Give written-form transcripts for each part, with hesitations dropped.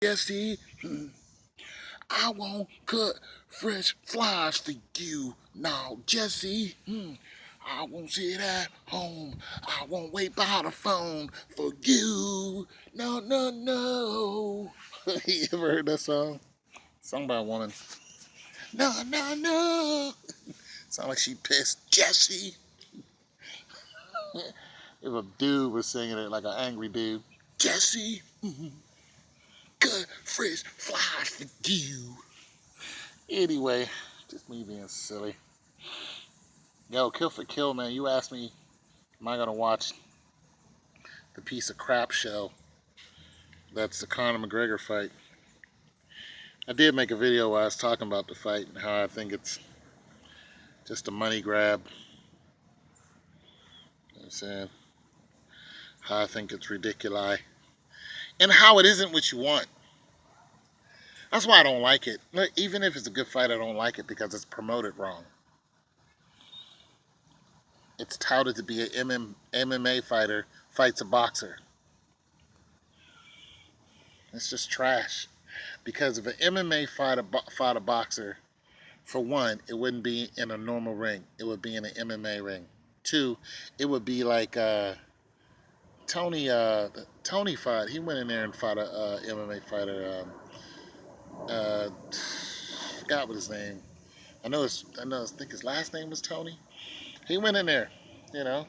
Jesse, I won't cut fresh flies for you. Now, Jesse, I won't sit at home. I won't wait by the phone for you. No, no, no. You ever heard that song? Sung by a woman. No, no, no. Sound like she pissed. Jesse. If a dude was singing it like an angry dude. Jesse, cut fresh flies for you. Anyway, just me being silly. Yo, Kill for Kill, man. You asked me, am I going to watch the piece of crap show that's the Conor McGregor fight? I did make a video where I was talking about the fight and how I think it's just a money grab. You know what I'm saying? How I think it's ridiculous. And how it isn't what you want. That's why I don't like it. Look, even if it's a good fight, I don't like it because it's promoted wrong. It's touted to be an MMA fighter fights a boxer. It's just trash. Because if an MMA fought a boxer, for one, it wouldn't be in a normal ring. It would be in an MMA ring. Two, it would be like Tony fought. He went in there and fought a MMA fighter. Forgot what his name. I think his last name was Tony. He went in there, you know,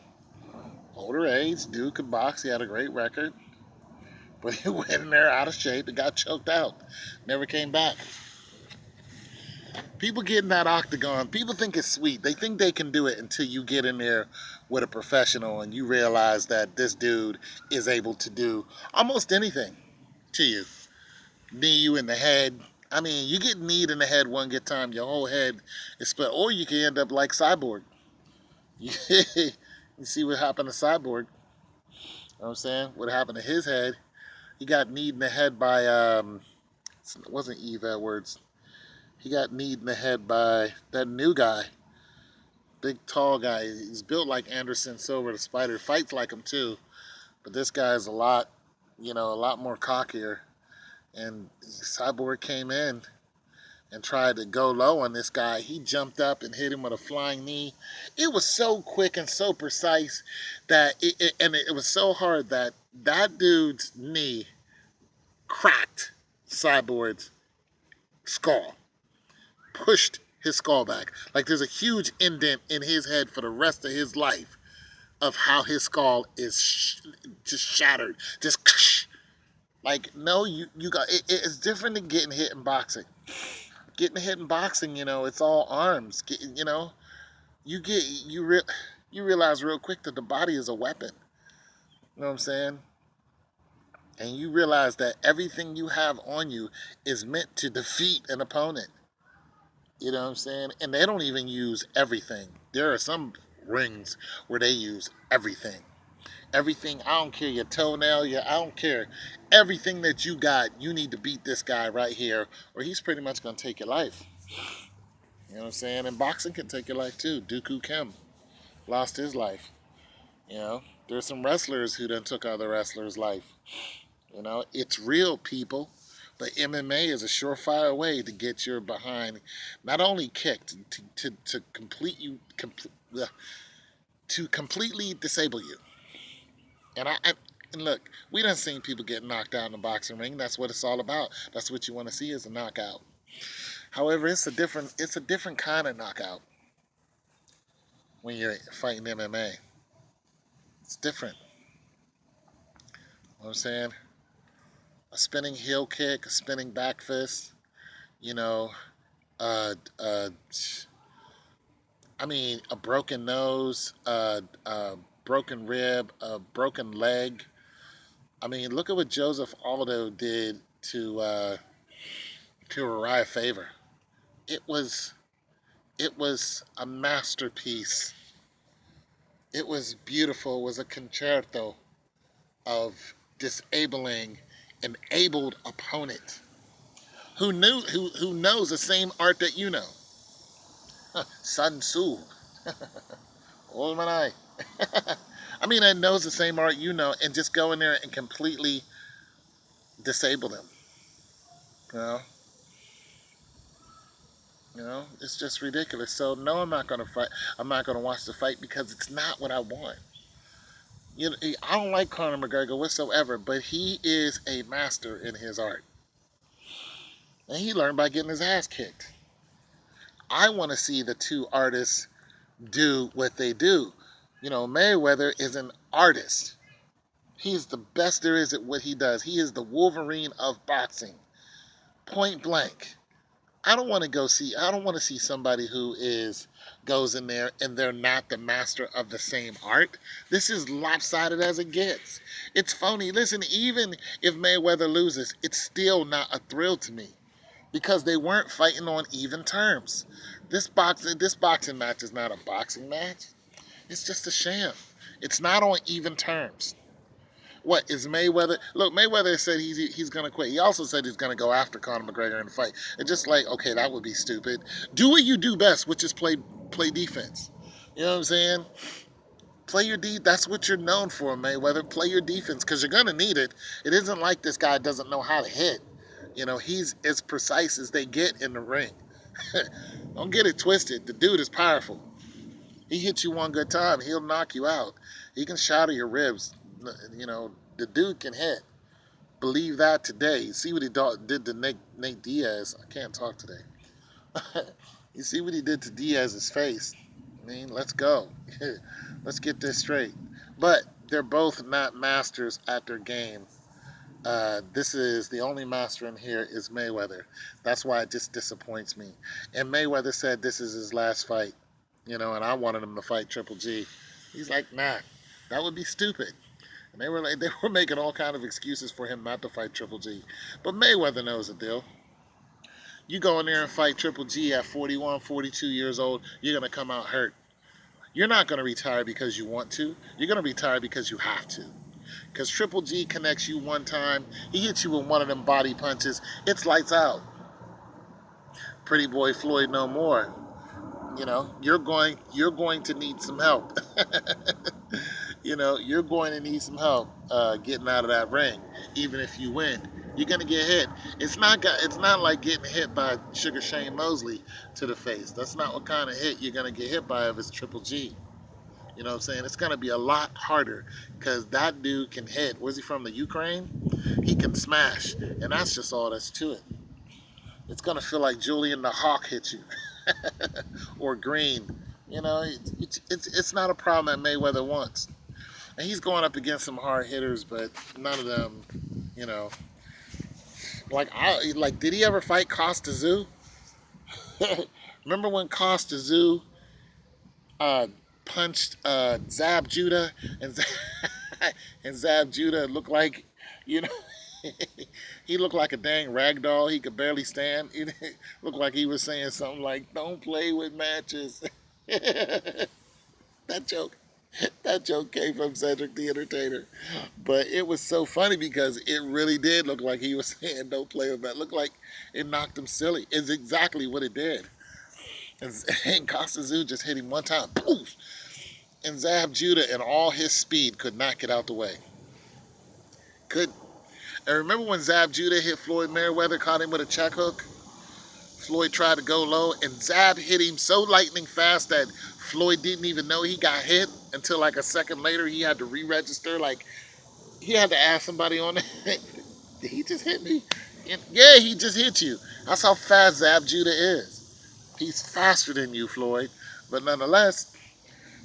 older age, dude could box. He had a great record, but he went in there out of shape and got choked out. Never came back. People get in that octagon. People think it's sweet. They think they can do it until you get in there with a professional and you realize that this dude is able to do almost anything to you. Knee you in the head. I mean, you get kneed in the head one good time, your whole head is split. Or you can end up like Cyborg. You see what happened to Cyborg. You know what I'm saying? What happened to his head? He got kneed in the head by, it wasn't Eve Edwards. He got kneed in the head by that new guy. Big, tall guy. He's built like Anderson Silva the Spider. Fights like him too. But this guy's a lot more cockier. And Cyborg came in and tried to go low on this guy. He jumped up and hit him with a flying knee. It was so quick and so precise that it was so hard that that dude's knee cracked Cyborg's skull, pushed his skull back. Like there's a huge indent in his head for the rest of his life of how his skull is just shattered. Just like, no, you got it's different than getting hit in boxing. Getting hit in boxing, it's all arms. You realize real quick that the body is a weapon. You know what I'm saying? And you realize that everything you have on you is meant to defeat an opponent. You know what I'm saying? And they don't even use everything. There are some rings where they use everything. Everything, I don't care, your toenail, I don't care. Everything that you got, you need to beat this guy right here, or he's pretty much going to take your life. You know what I'm saying? And boxing can take your life too. Dooku Kim lost his life. There's some wrestlers who done took other wrestlers' life. It's real, people. But MMA is a surefire way to get your behind not only kicked, to completely disable you. And look, we done seen people get knocked out in the boxing ring. That's what it's all about. That's what you want to see is a knockout. However, it's a different kind of knockout when you're fighting MMA. It's different. You know what I'm saying? A spinning heel kick, a spinning back fist, uh, uh, a broken nose, a broken rib, a broken leg. Look at what Joseph Aldo did to Uriah Faber. It was a masterpiece. It was beautiful. It was a concerto of disabling an abled opponent who knows the same art that you know. Sun Tzu. Old man I. It knows the same art you know, and just go in there and completely disable them. You know, it's just ridiculous. So no, I'm not gonna fight. I'm not gonna watch the fight because it's not what I want. I don't like Conor McGregor whatsoever, but he is a master in his art, and he learned by getting his ass kicked. I want to see the two artists do what they do. Mayweather is an artist. He's the best there is at what he does. He is the Wolverine of boxing, point blank. I don't want to see somebody who is goes in there and they're not the master of the same art. This is lopsided as it gets. It's phony. Listen, even if Mayweather loses, it's still not a thrill to me because they weren't fighting on even terms. This boxing match is not a boxing match. It's just a sham. It's not on even terms. What is Mayweather? Look, Mayweather said he's going to quit. He also said he's going to go after Conor McGregor in the fight. It's just like, okay, that would be stupid. Do what you do best, which is play defense. You know what I'm saying? Play your That's what you're known for, Mayweather. Play your defense because you're going to need it. It isn't like this guy doesn't know how to hit. He's as precise as they get in the ring. Don't get it twisted. The dude is powerful. He hits you one good time, he'll knock you out. He can shatter your ribs. The dude can hit. Believe that today. You see what he did to Nate Diaz. I can't talk today. You see what he did to Diaz's face. I mean, let's go. Let's get this straight. But they're both not masters at their game. This is the only master in here is Mayweather. That's why it just disappoints me. And Mayweather said this is his last fight. And I wanted him to fight Triple G. He's like, nah, that would be stupid. And they were making all kind of excuses for him not to fight Triple G. But Mayweather knows the deal. You go in there and fight Triple G at 41, 42 years old, you're going to come out hurt. You're not going to retire because you want to. You're going to retire because you have to. Because Triple G connects you one time, he hits you with one of them body punches, it's lights out. Pretty boy Floyd no more. You're going to need some help. You're going to need some help getting out of that ring. Even if you win, you're gonna get hit. It's not like getting hit by Sugar Shane Mosley to the face. That's not what kind of hit you're gonna get hit by if it's Triple G. You know what I'm saying? It's gonna be a lot harder because that dude can hit. Where's he from? The Ukraine? He can smash, and that's just all that's to it. It's gonna feel like Julian the Hawk hit you, or Green. It's not a problem that Mayweather wants. And he's going up against some hard hitters, but none of them, you know. Did he ever fight Costa Zoo? Remember when Costa Zoo punched Zab Judah and and Zab Judah looked like, you know, he looked like a dang rag doll. He could barely stand. It looked like he was saying something like, "Don't play with matches." that joke. That joke came from Cedric the Entertainer. But it was so funny because it really did look like he was saying, "Don't play with that." It looked like it knocked him silly. It's exactly what it did. And Costa Zoo just hit him one time. Poof! And Zab Judah and all his speed could not get out the way. Could. And remember when Zab Judah hit Floyd Mayweather, caught him with a check hook? Floyd tried to go low, and Zab hit him so lightning fast that Floyd didn't even know he got hit until like a second later he had to re-register. Like, he had to ask somebody on it, did he just hit me? And, yeah, he just hit you. That's how fast Zab Judah is. He's faster than you, Floyd. But nonetheless,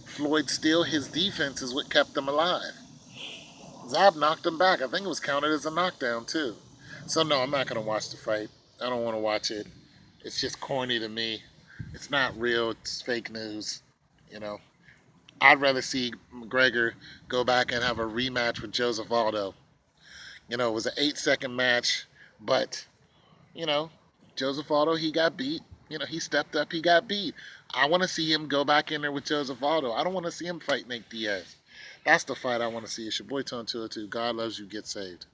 Floyd still, his defense is what kept him alive. Zab knocked him back. I think it was counted as a knockdown, too. So, no, I'm not going to watch the fight. I don't want to watch it. It's just corny to me. It's not real. It's fake news. You know, I'd rather see McGregor go back and have a rematch with Joseph Aldo. You know, it was an 8-second match, but, you know, Joseph Aldo, he got beat. You know, he stepped up, he got beat. I want to see him go back in there with Joseph Aldo. I don't want to see him fight Nate Diaz. That's the fight I want to see. It's your boy Tone 202. God loves you. Get saved.